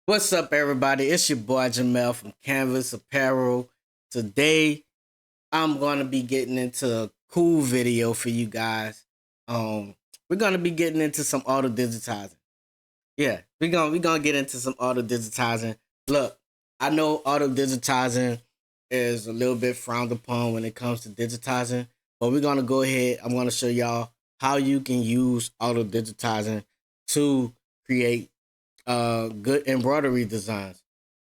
What's up, everybody? It's your boy Jamel from Canvas Apparel. Today, I'm gonna be getting into a cool video for you guys. We're gonna be getting into some auto digitizing. Yeah, we're gonna get into some auto digitizing. Look, I know auto digitizing is a little bit frowned upon when it comes to digitizing, but we're gonna go ahead. I'm gonna show y'all how you can use auto digitizing to create good embroidery designs,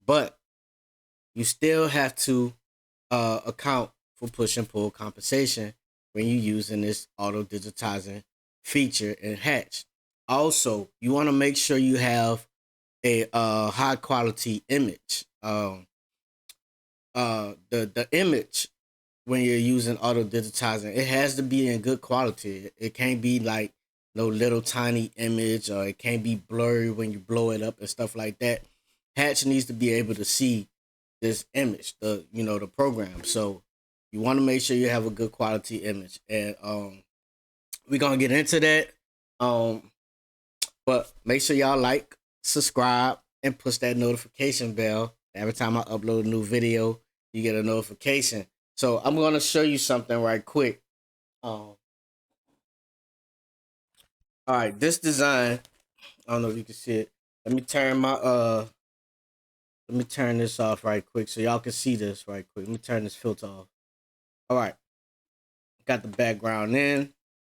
but you still have to account for push and pull compensation when you're using this auto digitizing feature in Hatch. Also, you want to make sure you have a high quality image. The image when you're using auto digitizing, it has to be in good quality. It can't be like no little tiny image, or it can't be blurry when you blow it up and stuff like that. Hatch needs to be able to see this image, the program. So you want to make sure you have a good quality image, and we're gonna get into that. Um, but make sure y'all like, subscribe, and push that notification bell. Every time I upload a new video, you get a notification. So I'm gonna show you something right quick. All right, this design. I don't know if you can see it. Let me turn my Let me turn this off right quick so y'all can see this right quick. Let me turn this filter off. All right, got the background in.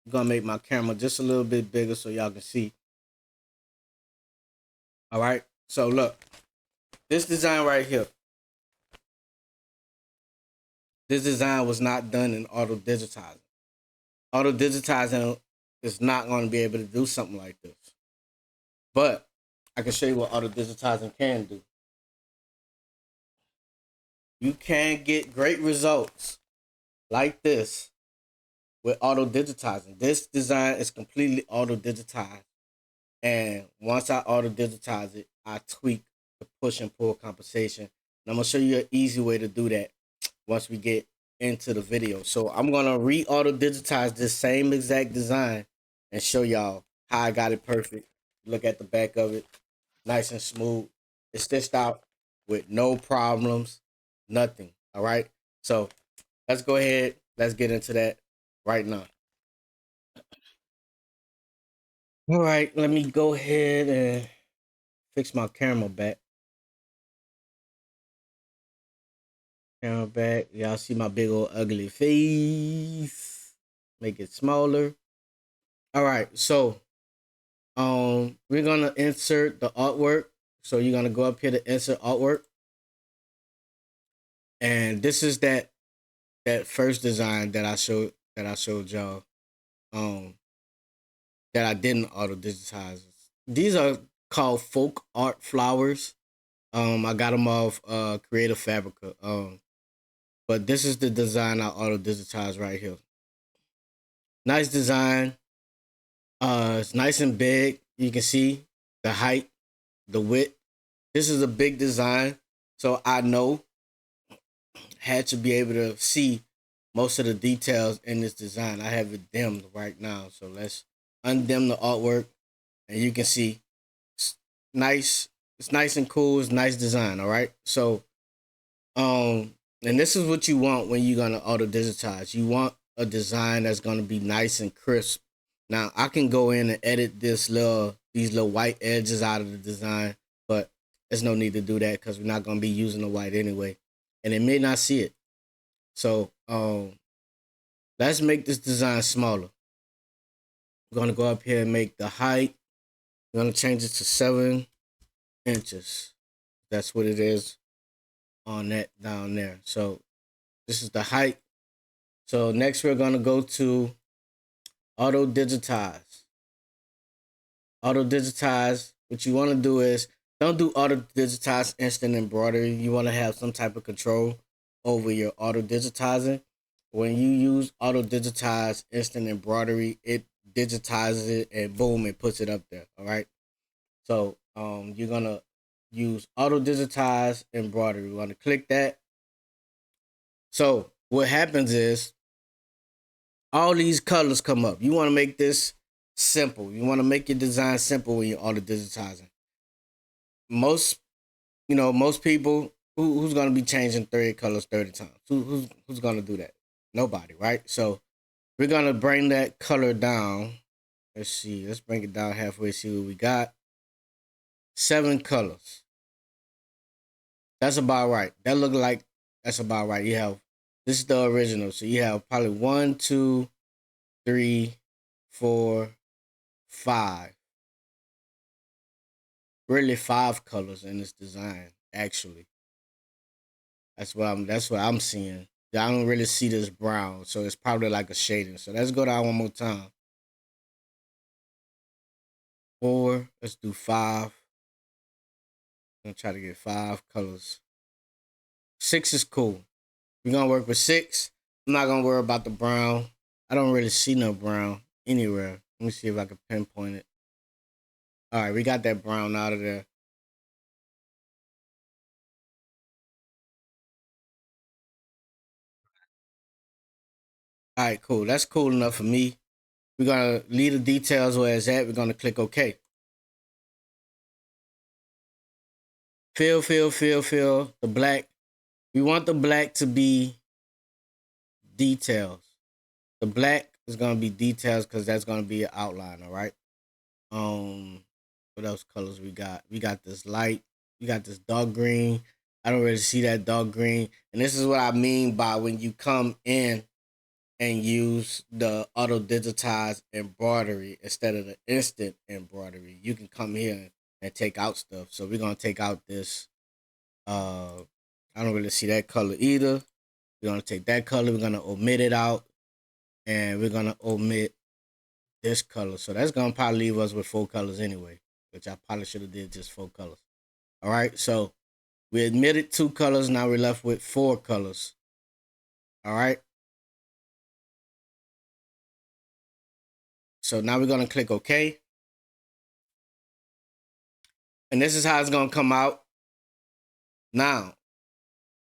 I'm gonna make my camera just a little bit bigger so y'all can see. All right, so look, this design right here. This design was not done in auto digitizing. Auto digitizing is not going to be able to do something like this. But I can show you what auto digitizing can do. You can get great results like this with auto digitizing. This design is completely auto digitized. And once I auto digitize it, I tweak the push and pull compensation. And I'm going to show you an easy way to do that once we get into the video. So I'm going to re-auto digitize this same exact design and show y'all how I got it perfect. Look at the back of it. Nice and smooth. It's stitched out with no problems, nothing. All right. So let's go ahead. Let's get into that right now. All right. Let me go ahead and fix my camera back. Camera back. Y'all see my big old ugly face. Make it smaller. All right. So we're gonna insert the artwork. So you're gonna go up here to insert artwork. And this is that first design that I showed y'all. That I didn't auto digitize. These are called folk art flowers. I got them off Creative Fabrica. But this is the design I auto digitized right here. Nice design. It's nice and big. You can see the height, the width. This is a big design, so I know had to be able to see most of the details in this design. I have it dimmed right now, so let's undim the artwork, and you can see it's nice. It's nice and cool. It's nice design. All right, so and this is what you want when you're gonna auto digitize. You want a design that's gonna be nice and crisp. Now I can go in and edit these little white edges out of the design, but there's no need to do that because we're not gonna be using the white anyway, and it may not see it. So let's make this design smaller. We're gonna go up here and make the height. We're gonna change it to 7 inches. That's what it is on that down there. So this is the height. So next we're gonna go to auto digitize. Auto digitize. What you want to do is don't do auto digitize instant embroidery. You want to have some type of control over your auto digitizing. When you use auto digitize instant embroidery, it digitizes it and boom, it puts it up there. All right. So you're gonna use auto digitize embroidery. We're gonna click that. So what happens is all these colors come up. You want to make this simple. You want to make your design simple when you're auto digitizing. Most You know, most people who's gonna be changing 30 colors 30 times. Who's gonna do that? Nobody, right? So we're gonna bring that color down. Let's see. Let's bring it down halfway. See what we got. 7 colors. That's about right. That look like that's about right. You have this is the original. So you have probably 1, 2, 3, 4, 5. Really 5 colors in this design, actually. That's what I'm seeing. I don't really see this brown, so it's probably like a shading. So let's go down one more time. 4. Let's do 5. I'm gonna try to get 5 colors. 6 is cool. We're gonna work with 6. I'm not gonna worry about the brown. I don't really see no brown anywhere. Let me see if I can pinpoint it. All right, we got that brown out of there. All right, cool. That's cool enough for me. We're gonna leave the details where it's at. We're gonna click OK. Fill the black. We want the black to be details. The black is gonna be details because that's gonna be an outline. All right. Um, what else colors we got? We got this light. We got this dark green. I don't really see that dark green, and this is what I mean by when you come in and use the auto digitized embroidery instead of the instant embroidery. You can come here and take out stuff. So we're gonna take out this. I don't really see that color either. We're gonna take that color. We're gonna omit it out, and we're gonna omit this color. So that's gonna probably leave us with 4 colors anyway, which I probably should have did just 4 colors. All right. So we omitted 2 colors. Now we're left with 4 colors. All right. So now we're gonna click OK. And this is how it's gonna come out. Now,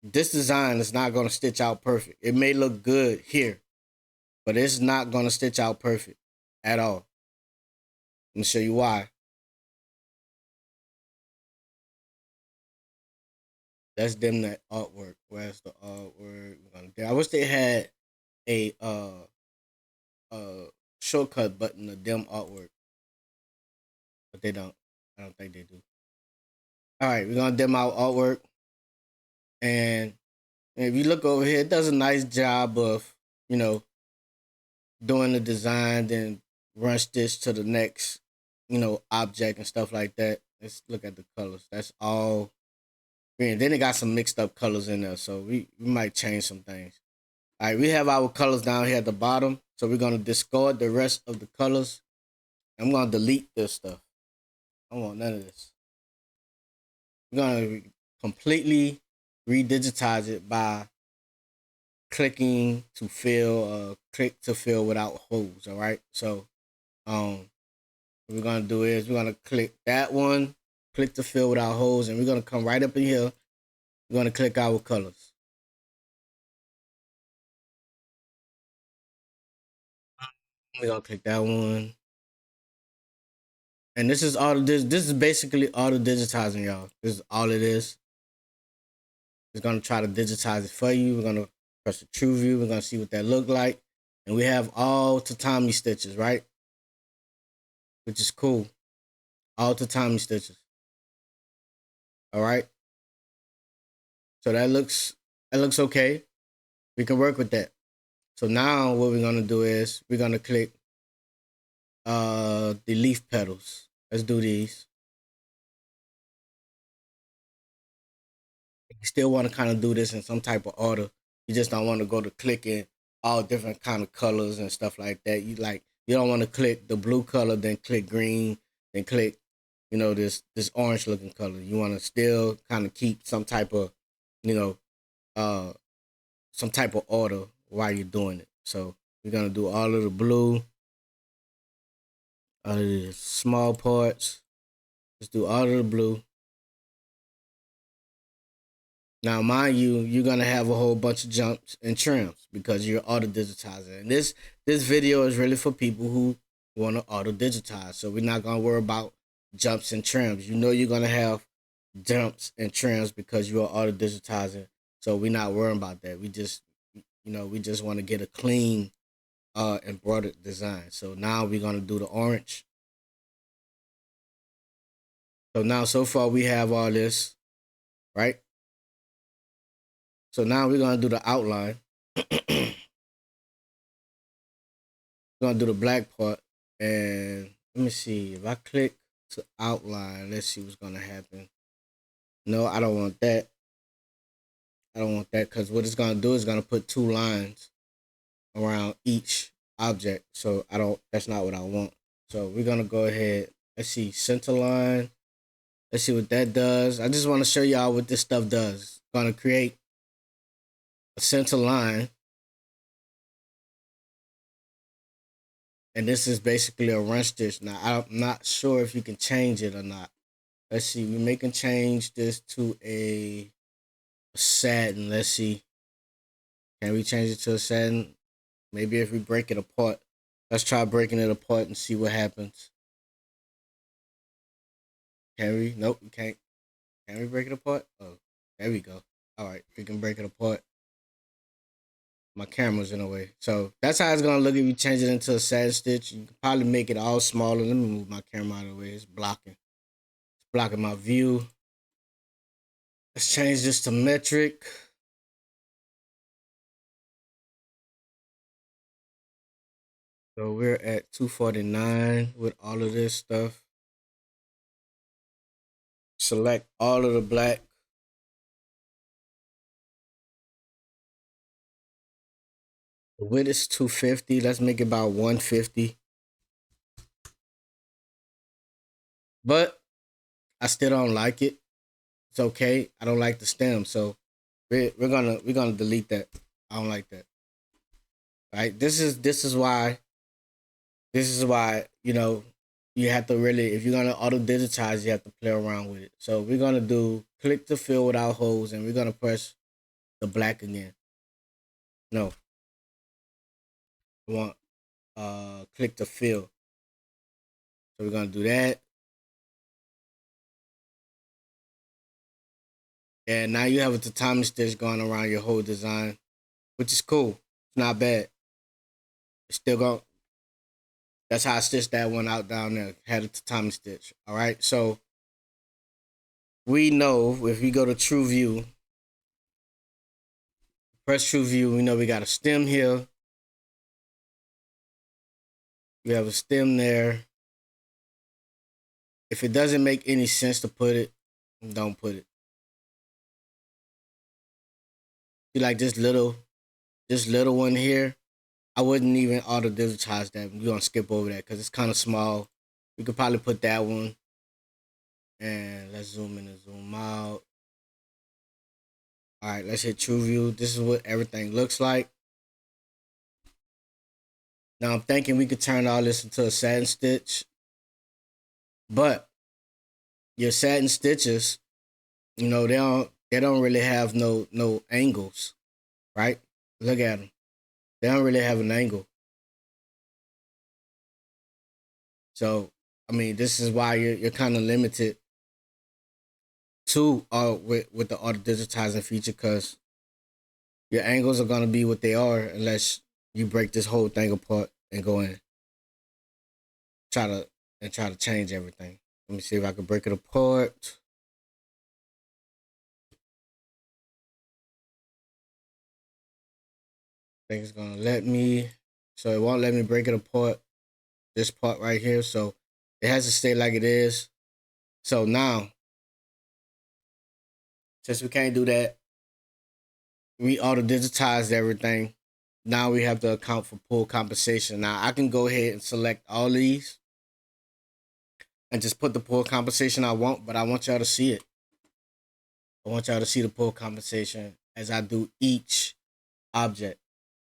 this design is not gonna stitch out perfect. It may look good here, but it's not gonna stitch out perfect at all. Let me show you why. Let's dim that artwork. Where's the artwork? I wish they had a shortcut button to dim artwork, but they don't. I don't think they do. All right, we're gonna dim out artwork, and if you look over here, it does a nice job of you know doing the design, then run stitch to the next object and stuff like that. Let's look at the colors. That's all green. Then it got some mixed up colors in there, so we might change some things. All right, we have our colors down here at the bottom, so we're gonna discard the rest of the colors. I'm gonna delete this stuff. I don't want none of this. We're gonna completely redigitize it by clicking to fill, click to fill without holes. All right, so what we're gonna do is we're gonna click that one, click to fill without holes, and we're gonna come right up in here. We're gonna click our colors. We're gonna click that one. And this is auto. This is basically auto digitizing, y'all. This is all it is. It's gonna try to digitize it for you. We're gonna press the true view. We're gonna see what that look like, and we have all tatami stitches, right? Which is cool. All tatami stitches. All right. So that looks okay. We can work with that. So now what we're gonna do is we're gonna click the leaf petals. Let's do these. You still want to kind of do this in some type of order. You just don't want to go to clicking all different kind of colors and stuff like that. You don't want to click the blue color, then click green, then click, this orange looking color. You want to still kind of keep you know, uh, some type of order while you're doing it. So we're gonna do all of the blue, all of the small parts. Let's do all of the blue. Now, mind you, you're gonna have a whole bunch of jumps and trims because you're auto digitizing. And this video is really for people who want to auto digitize. So we're not gonna worry about jumps and trims. You know you're gonna have jumps and trims because you're auto digitizing. So we're not worrying about that. We just, we just want to get a clean embroidered design. So now we're gonna do the orange. So now so far we have all this, right? So now we're gonna do the outline. We're gonna do the black part, and let me see if I click to outline. Let's see what's gonna happen. No, I don't want that. I don't want that because what it's gonna do is gonna put two lines around each object. So I don't. That's not what I want. So we're gonna go ahead. Let's see center line. Let's see what that does. I just want to show y'all what this stuff does. It's gonna create a center line, and this is basically a run stitch. Now I'm not sure if you can change it or not. Let's see. We may can change this to a satin. Let's see. Can we change it to a satin? Maybe if we break it apart. Let's try breaking it apart and see what happens. Can we? Nope, we can't. Can we break it apart? Oh, there we go. All right, we can break it apart. My camera's in the way. So that's how it's gonna look if you change it into a satin stitch. You can probably make it all smaller. Let me move my camera out of the way. It's blocking. It's blocking my view. Let's change this to metric. So we're at 249 with all of this stuff. Select all of the black. The width is 250. Let's make it about 150. But I still don't like it. It's okay. I don't like the stem, so we're gonna delete that. I don't like that. All right. This is why you have to really, if you're gonna auto digitize, you have to play around with it. So we're gonna do click to fill without holes, and we're gonna press the black again. No, I want click to fill. So we're gonna do that, and now you have a tatami stitch going around your whole design, which is cool. It's not bad. It's still going. That's how I stitched that one out down there. Had a tatami stitch. All right, so we know if we go to True View, press True View, we know we got a stem here. We have a stem there. If it doesn't make any sense to put it, don't put it. See, like this little one here, I wouldn't even auto digitize that. We're gonna skip over that because it's kind of small. We could probably put that one. And let's zoom in and zoom out. All right, let's hit True View. This is what everything looks like. Now I'm thinking we could turn all this into a satin stitch, but your satin stitches, they don't really have no angles, right? Look at them. They don't really have an angle. So I mean, this is why you're kind of limited to with the auto digitizing feature because your angles are gonna be what they are unless you break this whole thing apart and go in try to try to change everything. Let me see if I can break it apart. I think it's gonna let me. So it won't let me break it apart. This part right here. So it has to stay like it is. So now, since we can't do that, we auto digitized everything. Now we have to account for pull compensation. Now I can go ahead and select all these and just put the pull compensation I want, but I want y'all to see it. I want y'all to see the pull compensation as I do each object.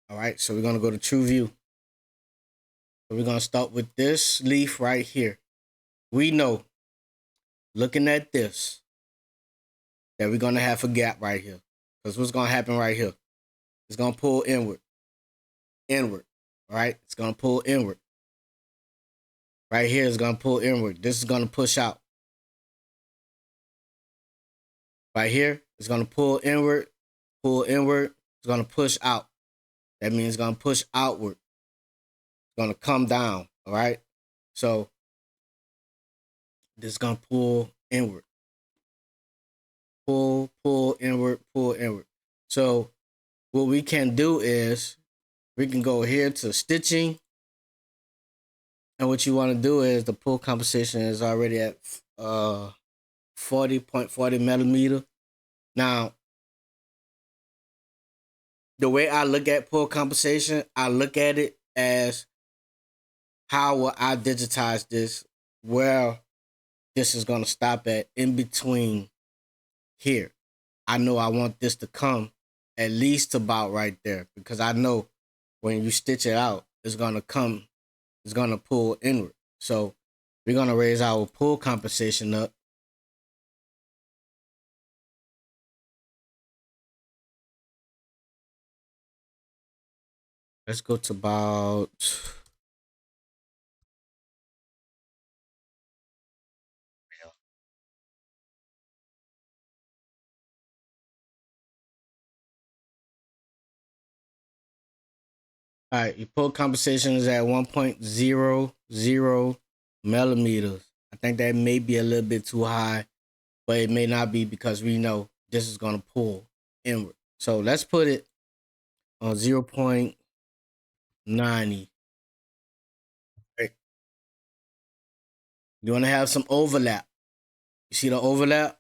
All right, so we're gonna go to True View. So we're gonna start with this leaf right here. We know, looking at this, that we're gonna have a gap right here. Because what's gonna happen right here? It's gonna pull inward. Inward. All right? It's gonna pull inward. Right here is gonna pull inward. This is gonna push out. Right here, it's gonna pull inward, it's gonna push out. That means it's gonna push outward. It's gonna come down. All right. So this is gonna pull inward. Pull inward, pull inward. So what we can do is we can go here to stitching. And what you want to do is the pull compensation is already at 40.40 millimeter. Now, the way I look at pull compensation, I look at it as how will I digitize this, where this is going to stop at in between here. I know I want this to come at least about right there, because I know when you stitch it out, it's going to come, it's going to pull inward. So we're going to raise our pull compensation up. Let's go to about, all right, your pull compensation is at 1.00 millimeters. I think that may be a little bit too high, but it may not be, because we know this is going to pull inward. So let's put it on 0.90. Right. You want to have some overlap. You see the overlap?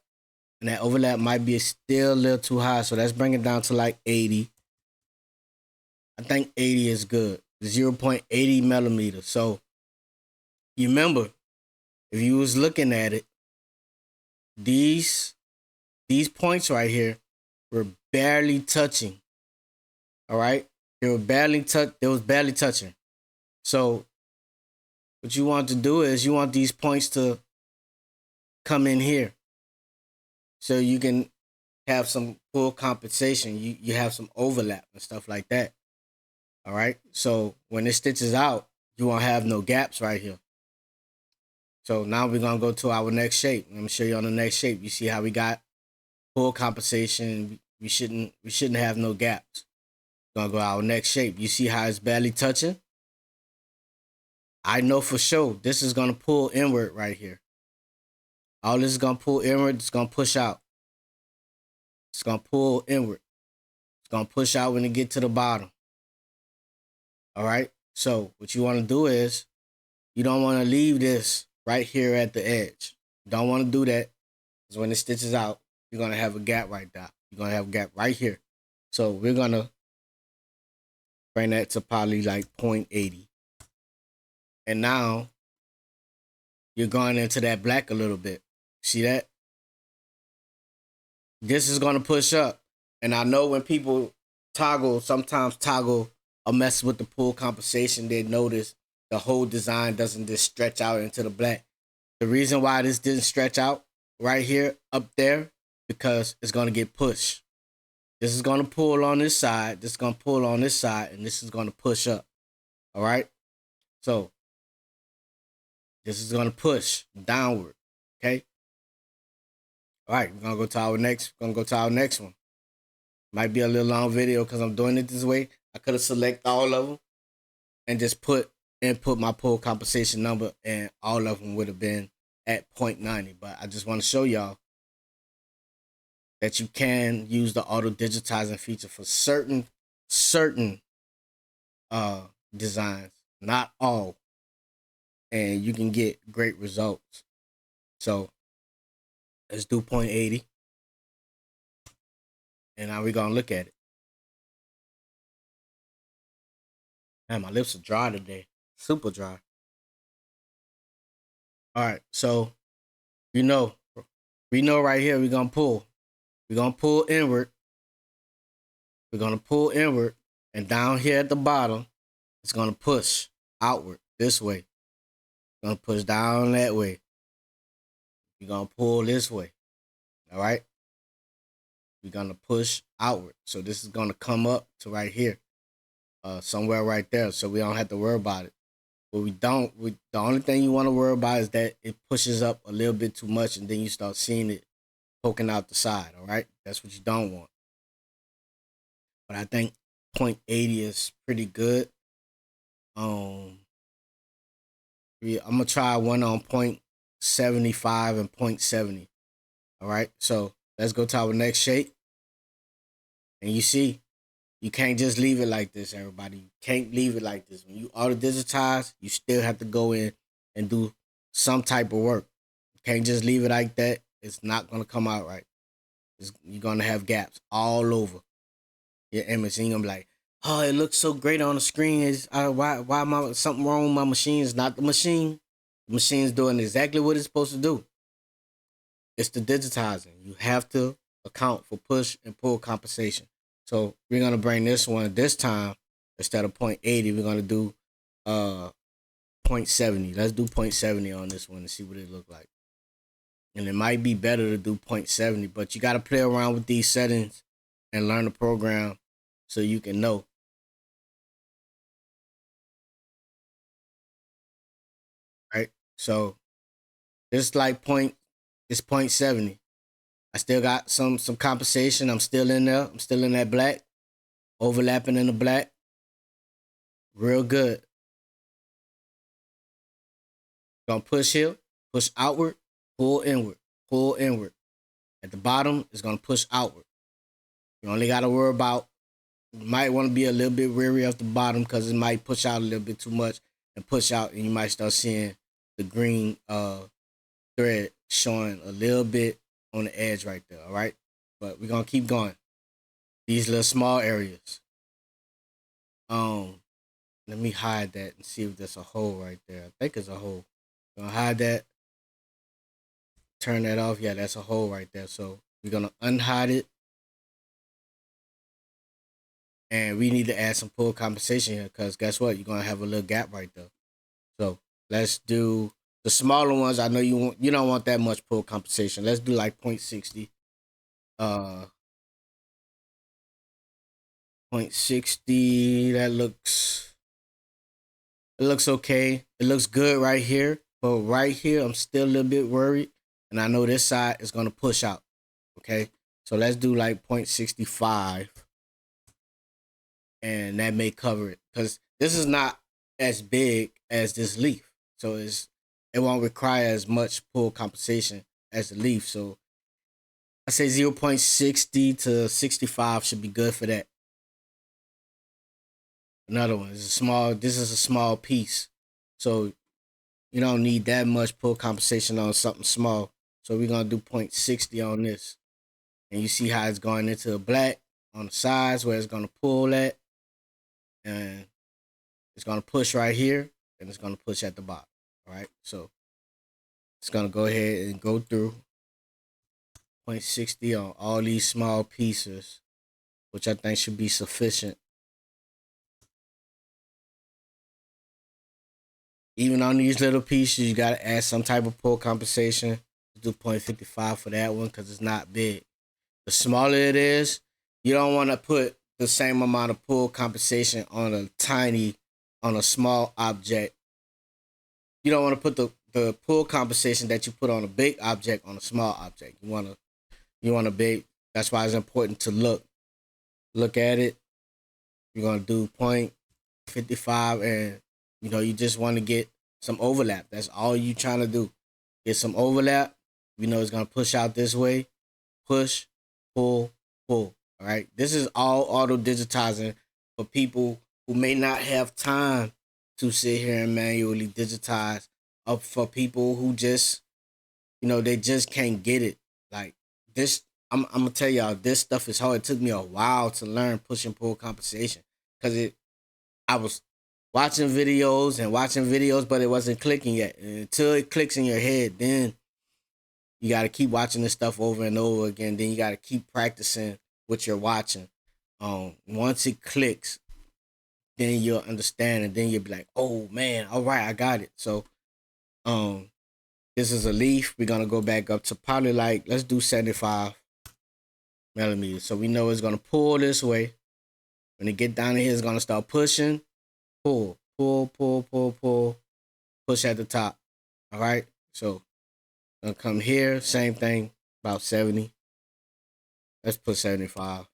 And that overlap might be still a little too high. So let's bring it down to like 80. I think 80 is good. 0.80 millimeters. So you remember, if you was looking at it, these points right here were barely touching. All right? They was barely touching. So what you want to do is you want these points to come in here, so you can have some full compensation. You have some overlap and stuff like that. All right. So when it stitches out, you won't have no gaps right here. So now we're gonna go to our next shape. Let me show you on the next shape. You see how we got full compensation. We shouldn't have no gaps. We're gonna go to our next shape. You see how it's barely touching? I know for sure this is gonna pull inward right here. All this is gonna pull inward. It's gonna push out. It's gonna pull inward. It's gonna push out when it get to the bottom. All right. So what you want to do is you don't want to leave this right here at the edge. You don't want to do that, because when it stitches out, you're gonna have a gap right there. You're gonna have a gap right here. So we're gonna bring that to probably like 0.80. And now you're going into that black a little bit. See that? This is gonna push up. And I know when people sometimes toggle or mess with the pull compensation, they notice the whole design doesn't just stretch out into the black. The reason why this didn't stretch out right here up there, because it's gonna get pushed. This is gonna pull on this side, this is gonna pull on this side, and this is gonna push up. All right. So this is gonna push downward. Okay. All right, we're gonna go to our next one. Might be a little long video because I'm doing it this way. I could have selected all of them and just input my pull compensation number, and all of them would have been at 0.90. But I just want to show y'all that you can use the auto digitizing feature for certain designs, not all, and you can get great results. So let's do 0.80, and now we're gonna look at it. Man, my lips are dry today, super dry. All right, so we know right here we're gonna pull. We're gonna pull inward. We're gonna pull inward, and down here at the bottom, it's gonna push outward this way. It's gonna push down that way. We're gonna pull this way. All right. We're gonna push outward. So this is gonna come up to right here, somewhere right there. So we don't have to worry about it. But the only thing you want to worry about is that it pushes up a little bit too much, and then you start seeing it poking out the side. All right, that's what you don't want. But I think 0.80 is pretty good. Yeah, I'm gonna try one on 0.75 and 0.70. All right, so let's go to our next shape, and you see, you can't just leave it like this, everybody. You can't leave it like this. When you auto digitize, you still have to go in and do some type of work. You can't just leave it like that. It's not gonna come out right. You're gonna have gaps all over your image, and you're gonna be like, "Oh, it looks so great on the screen. Is why am I something wrong with my machine? It's not the machine. The machine's doing exactly what it's supposed to do. It's the digitizing. You have to account for push and pull compensation. So we're gonna bring this one this time instead of 0.80. We're gonna do 0.70. Let's do 0.70 on this one and see what it look like. And it might be better to do 0.70, but you gotta play around with these settings and learn the program so you can know. Right? So this like point it's 0.70. I still got some compensation. I'm still in there. I'm still in that black, overlapping in the black. Real good. Gonna push here, push outward, pull inward, pull inward. At the bottom, it's gonna push outward. You only gotta worry about, you might want to be a little bit wary of the bottom because it might push out a little bit too much and push out, and you might start seeing the green thread showing a little bit on the edge right there. All right, but we're gonna keep going. These little small areas. Let me hide that and see if there's a hole right there. I think it's a hole. Gonna hide that. Turn that off. Yeah, that's a hole right there. So we're gonna unhide it, and we need to add some pull compensation here because guess what? You're gonna have a little gap right there. So let's do the smaller ones. I know you don't want that much pull compensation. Let's do like 0.60. 0.60. It looks okay. It looks good right here. But right here, I'm still a little bit worried. And I know this side is gonna push out. Okay. So let's do like 0.65. And that may cover it. Because this is not as big as this leaf. So it won't require as much pull compensation as the leaf. So I say 0.60 to 65 should be good for that. Another one is this is a small piece. So you don't need that much pull compensation on something small. So we're gonna do 0.60 on this. And you see how it's going into the black on the sides where it's gonna pull at. And it's gonna push right here and it's gonna push at the bottom. All right. So it's gonna go ahead and go through 0.60 on all these small pieces, which I think should be sufficient. Even on these little pieces, you gotta add some type of pull compensation. Do 0.55 for that one because it's not big. The smaller it is, you don't want to put the same amount of pull compensation on a small object. You don't want to put the pull compensation that you put on a big object on a small object. You want a big. That's why it's important to look at it. You're gonna do 0.55, and you just want to get some overlap. That's all you trying to do. Get some overlap. It's gonna push out this way. Push, pull, pull. All right. This is all auto digitizing for people who may not have time to sit here and manually digitize. Or for people who just, they just can't get it. Like this, I'm gonna tell y'all, this stuff is hard. It took me a while to learn push and pull compensation because I was watching videos, but it wasn't clicking yet. And until it clicks in your head, then you got to keep watching this stuff over and over again. Then you got to keep practicing what you're watching. Once it clicks, then you'll understand, and then you'll be like, "Oh man, all right, I got it." So, this is a leaf. We're gonna go back up to probably like let's do 75 millimeters. So we know it's gonna pull this way. When it get down here, it's gonna start pushing. Pull, pull, pull, pull, pull. Push at the top. All right. So gonna come here. Same thing. About 70. Let's put 75.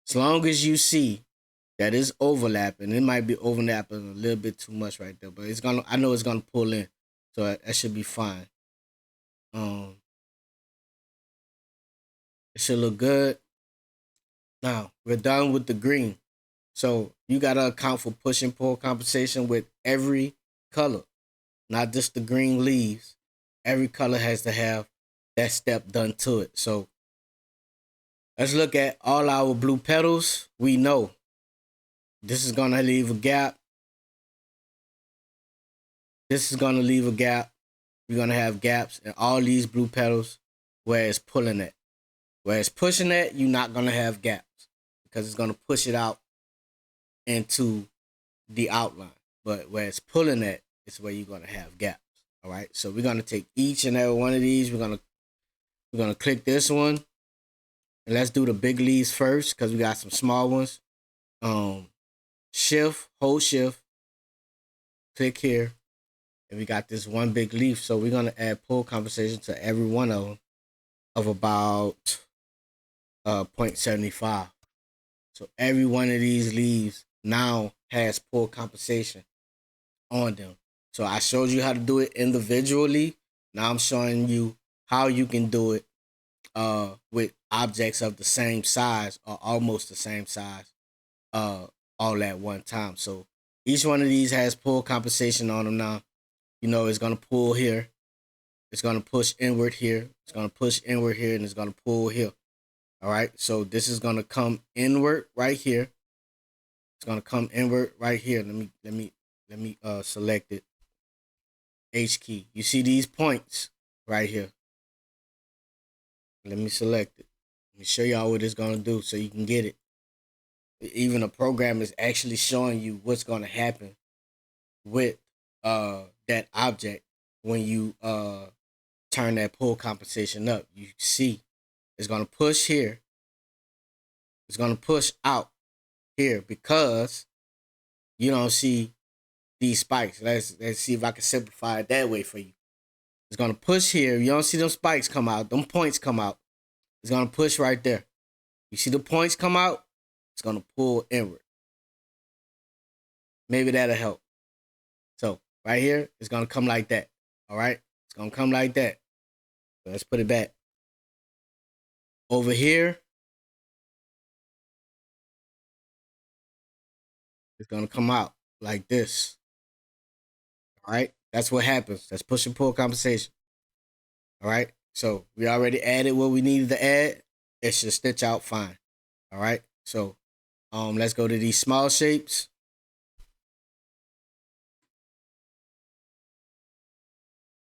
As long as you see that it's overlapping, it might be overlapping a little bit too much right there, but it's gonna. I know it's gonna pull in, so that should be fine. Um, it should look good. Now we're done with the green, so you gotta account for push and pull compensation with every color, not just the green leaves. Every color has to have that step done to it. So let's look at all our blue petals. We know this is gonna leave a gap. This is gonna leave a gap. You're gonna have gaps in all these blue petals where it's pulling it. Where it's pushing it, you're not gonna have gaps because it's gonna push it out into the outline. But where it's pulling it, it's where you're gonna have gaps. All right. So we're gonna take each and every one of these. We're gonna click this one. And let's do the big leaves first because we got some small ones. Shift, hold shift, click here, and we got this one big leaf. So we're gonna add pull compensation to every one of them of about 0.75. So every one of these leaves now has pull compensation on them. So I showed you how to do it individually. Now I'm showing you how you can do it with objects of the same size or almost the same size all at one time. So each one of these has pull compensation on them now. You know, it's going to pull here. It's going to push inward here. It's going to push inward here, and it's going to pull here. All right. So this is going to come inward right here. It's going to come inward right here. Let me select it. H key. You see these points right here. Let me select it. Let me show y'all what it's going to do so you can get it. Even a program is actually showing you what's going to happen with that object when you turn that pull compensation up. You see it's going to push here. It's going to push out here because you don't see these spikes. Let's see if I can simplify it that way for you. It's going to push here. You don't see them spikes come out. Them points come out. It's going to push right there. You see the points come out? It's going to pull inward. Maybe that'll help. So right here, it's going to come like that. All right? It's going to come like that. So let's put it back. Over here, it's going to come out like this. All right? That's what happens. That's push and pull compensation. All right? So we already added what we needed to add. It should stitch out fine. All right? So let's go to these small shapes.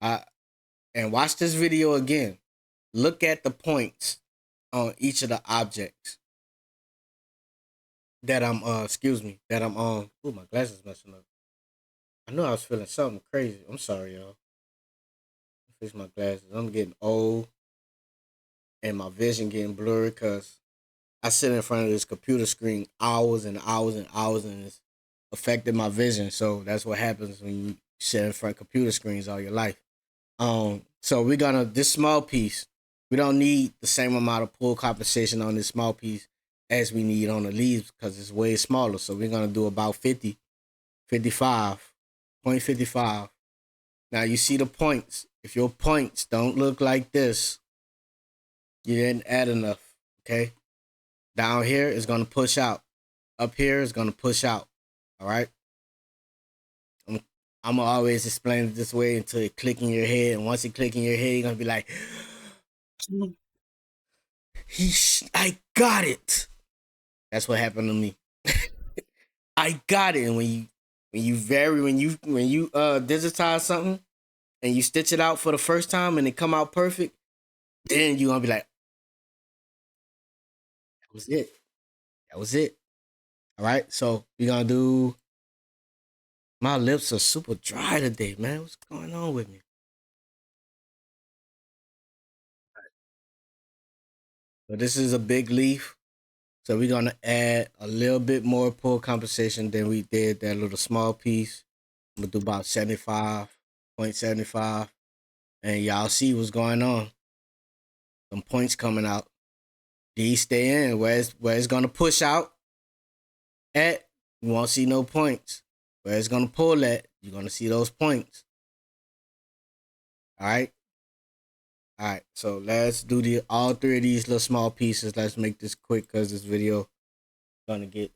And watch this video again. Look at the points on each of the objects that I'm that I'm on. Ooh, my glasses messing up. I knew I was feeling something crazy. I'm sorry, y'all. Fix my glasses. I'm getting old and my vision getting blurry because I sit in front of this computer screen hours and hours and hours, and it's affected my vision. So that's what happens when you sit in front of computer screens all your life. So we're gonna this small piece. We don't need the same amount of pull compensation on this small piece as we need on the leaves because it's way smaller. So we're gonna do about 50, 55, 0.55. Now you see the points. If your points don't look like this, you didn't add enough. Okay. Down here is gonna push out. Up here is gonna push out. All right. I'm gonna always explain it this way until it click in your head, and once it click in your head, you're gonna be like, I got it. That's what happened to me. I got it. And when you digitize something and you stitch it out for the first time and it come out perfect, then you're gonna be like, that was it. That was it. All right. So we're gonna do my lips are super dry today, man. What's going on with me? So this is a big leaf. So we're gonna add a little bit more pull compensation than we did that little small piece. I'm gonna do about 75.75, and y'all see what's going on. Some points coming out. These stay in. Where it's gonna push out at, you won't see no points. Where it's gonna pull at, you're gonna see those points. All right. All right. So let's do the all three of these little small pieces. Let's make this quick because this video gonna get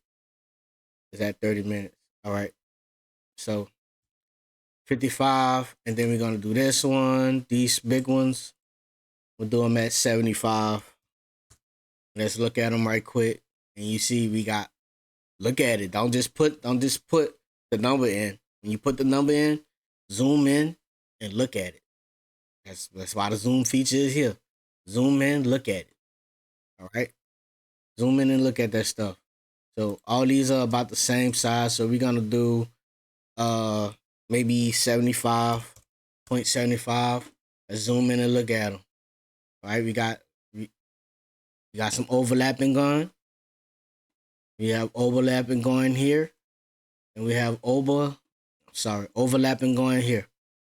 is at 30 minutes. All right. So 55, and then we're gonna do this one. These big ones, we'll do them at 75. Let's look at them right quick, and you see we got. Look at it. Don't just put the number in. When you put the number in, zoom in and look at it. That's why the zoom feature is here. Zoom in, look at it. All right. Zoom in and look at that stuff. So all these are about the same size. So we're gonna do maybe 75.75. Let's zoom in and look at them. All right, we got some overlapping going. We have overlapping going here, and we have overlapping going here.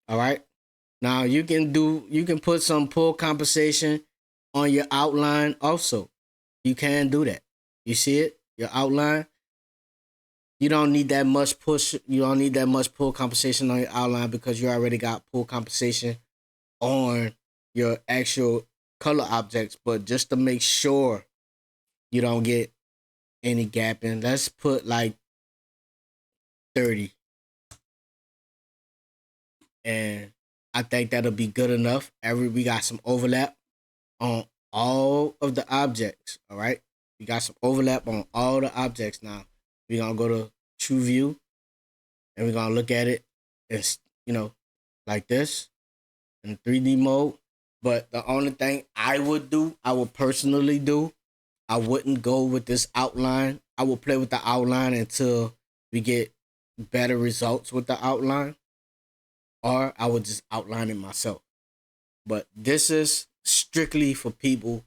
All right. Now you can put some pull compensation on your outline also. You can do that. You see it? Your outline. You don't need that much push. You don't need that much pull compensation on your outline because you already got pull compensation on your actual color objects. But just to make sure you don't get any gapping, let's put like 30. And I think that'll be good enough. We got some overlap on all of the objects. All right. We got some overlap on all the objects now. We're gonna go to true view and we're gonna look at it and like this in 3D mode. But the only thing I would personally do, I wouldn't go with this outline. I will play with the outline until we get better results with the outline. Or I would just outline it myself. But this is strictly for people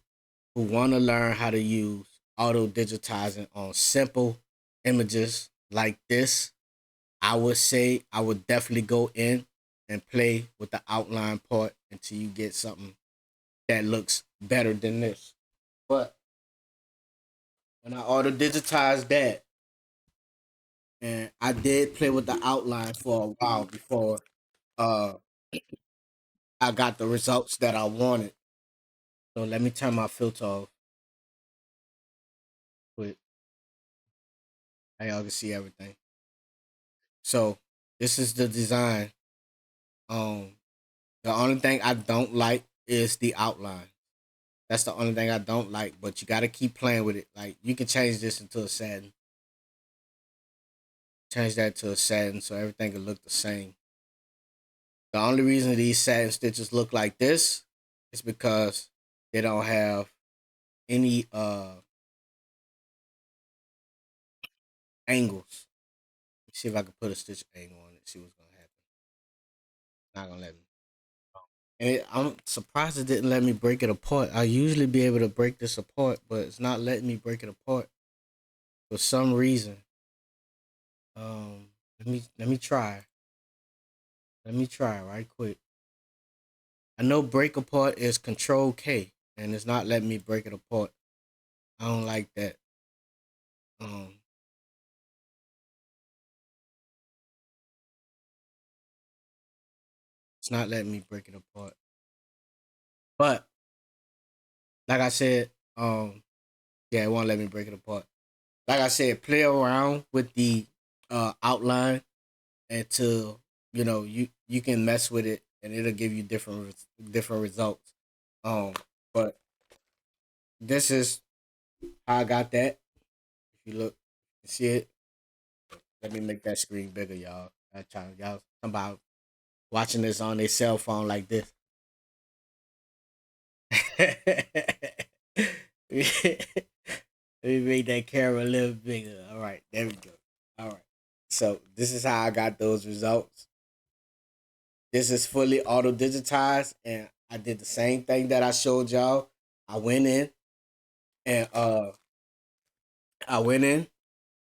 who want to learn how to use auto digitizing on simple images like this. I would say I would definitely go in and play with the outline part until you get something that looks better than this. But when I auto digitized that, and I did play with the outline for a while before uh I got the results that I wanted. So let me turn my filter off quick. How y'all can see everything. So this is the design. Um, the only thing I don't like is the outline. That's the only thing I don't like. But you gotta keep playing with it. Like you can change this into a satin. Change that to a satin so everything can look the same. The only reason these satin stitches look like this is because they don't have any angles. Let's see if I can put a stitch angle on it. See what's gonna happen. Not gonna let me. And I'm surprised it didn't let me break it apart. I usually be able to break this apart, but it's not letting me break it apart for some reason. Let me try. Let me try right quick. I know break apart is Control K, and it's not letting me break it apart. I don't like that. Um, it's not letting me break it apart. But like I said, yeah, it won't let me break it apart. Like I said, play around with the outline until you can mess with it and it'll give you different results. Um, but this is how I got that. If you look, you see it. Let me make that screen bigger, y'all. I try y'all about watching this on their cell phone like this. Let me make that camera a little bigger. All right, there we go. All right. So this is how I got those results. This is fully auto digitized, and I did the same thing that I showed y'all. I went in and I went in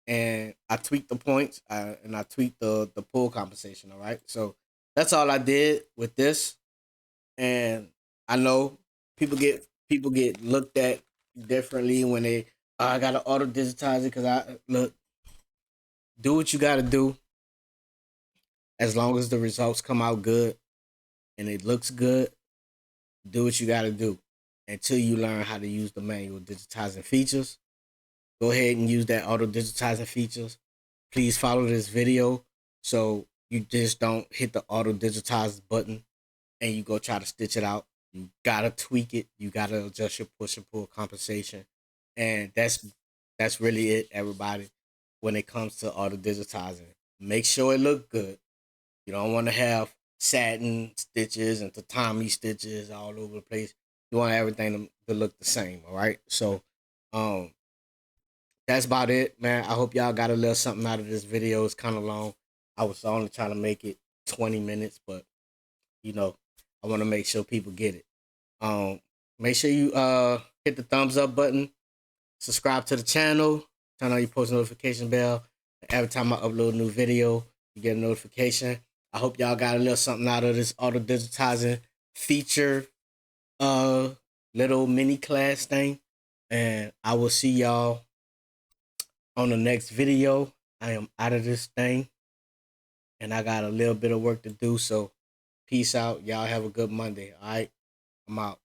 and I tweaked the points and I tweaked the pull compensation. All right, so that's all I did with this. And I know people get looked at differently when they I got to auto digitize it because I look do what you got to do as long as the results come out good and it looks good. Do what you got to do until you learn how to use the manual digitizing features. Go ahead and use that auto digitizing features. Please follow this video so you just don't hit the auto digitize button and you go try to stitch it out. You gotta tweak it. You gotta adjust your push and pull compensation, and that's really it, everybody. When it comes to auto digitizing, make sure it look good. You don't want to have satin stitches and tatami stitches all over the place. You want everything to look the same. All right. So, um, that's about it, man. I hope y'all got a little something out of this video. It's kind of long. I was only trying to make it 20 minutes, but you know, I want to make sure people get it. Um, Make sure you hit the thumbs up button, subscribe to the channel, turn on your post notification bell. Every time I upload a new video, you get a notification. I hope y'all got a little something out of this auto digitizing feature uh little mini class thing. And I will see y'all on the next video. I am out of this thing and I got a little bit of work to do. So peace out. Y'all have a good Monday. All right. I'm out.